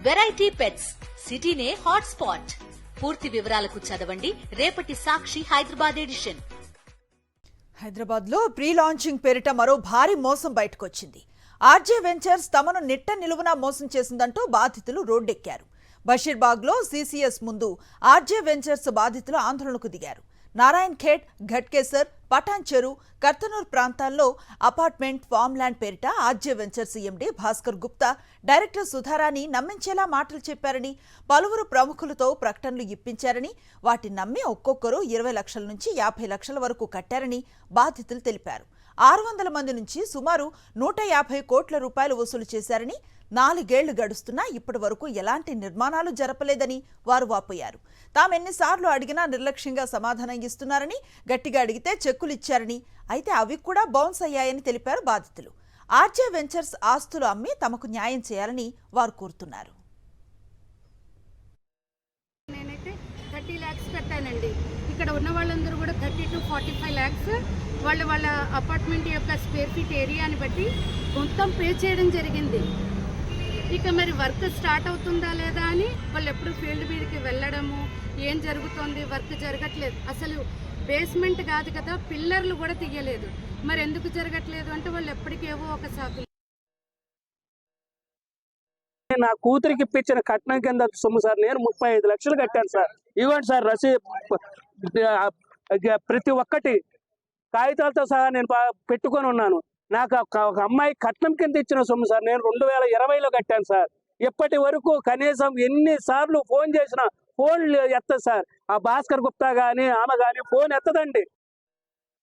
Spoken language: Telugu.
వెరైటీ పెట్స్ సిటీనే హాట్ స్పాట్. పూర్తి వివరాలకు చదవండి రేపటి సాక్షి హైదరాబాద్ ఎడిషన్. హైదరాబాద్ లో ప్రీ లాంచింగ్ పేరిట మరో భారీ మోసం బయటకొచ్చింది. ఆర్జే వెంచర్స్ తమను నిట్ట నిలువునా మోసం చేసిందంటూ బాధితులు రోడ్డెక్కారు. బషీర్బాగ్ లో సీసీఎస్ ముందు ఆర్జే వెంచర్స్ బాధితులు ఆందోళనకు దిగారు. నారాయణ్ ఖేడ్, ఘట్కేసర్, పటాన్ చెరు, కర్తనూర్ ప్రాంతాల్లో అపార్ట్మెంట్, ఫామ్ ల్యాండ్ పేరిట RJ ventures MD Bhaskar Gupta, director Sudharani నమ్మించేలా మాటలు చెప్పారని, పలువురు ప్రముఖులతో ప్రకటనలు ఇప్పించారని, వాటిని నమ్మి ఒక్కొక్కరు 20 లక్షల నుంచి 50 లక్షల వరకు కట్టారని బాధితులు తెలిపారు. 600 మంది నుంచి సుమారు 150 కోట్ల రూపాయలు వసూలు చేశారని, 4 ఏళ్లు గడుస్తున్నా ఇప్పటి వరకు ఎలాంటి నిర్మాణాలు జరపలేదని వారు వాపోయారు. తామెన్నిసార్లు అడిగినా నిర్లక్ష్యంగా సమాధానం ఇస్తున్నారని, గట్టిగా అడిగితే చెక్కులు ఇచ్చారని, అయితే అవి కూడా బౌన్స్ అయ్యాయని తెలిపారు బాధితులు. ఆర్జే వెంచర్స్ ఆస్తులు అమ్మి తమకు న్యాయం చేయాలని వారు కోరుతున్నారు. నేనైతే 30 lakhs కట్టానండి. ఇక్కడ ఉన్న వాళ్ళందరూ కూడా 30 to 45 lakhs వాళ్ళ అపార్ట్మెంట్ యొక్క స్క్వేర్ ఫీట్ ఏరియాని బట్టి మొత్తం పే చేయడం జరిగింది. ఇక మరి వర్క్ స్టార్ట్ అవుతుందా లేదా అని వాళ్ళు ఎప్పుడు ఫీల్డ్ మీదకి వెళ్ళడము, ఏం జరుగుతోంది, వర్క్ జరగట్లేదు, అసలు బేస్మెంట్ కాదు కదా, పిల్లర్లు కూడా తీయలేదు. మరి ఎందుకు జరగట్లేదు అంటే వాళ్ళు ఎప్పటికేవో ఒక సాకులు. నా కూతురికి ఇప్పించిన కట్నం కింద సొమ్ము సార్. నేను 35 లక్షలు కట్టాను సార్. ఇవ్వండి సార్ ప్రతి ఒక్కటి కాగితాలతో సహా నేను పెట్టుకొని ఉన్నాను. నాకు ఒక అమ్మాయి కట్నం కింద ఇచ్చిన సొమ్ము సార్. నేను 2020లో కట్టాను సార్. ఇప్పటి వరకు కనీసం ఎన్నిసార్లు ఫోన్ చేసినా ఫోన్ ఎత్తదు సార్. ఆ భాస్కర్ గుప్తా కానీ ఆమె కానీ ఫోన్ ఎత్తదండి.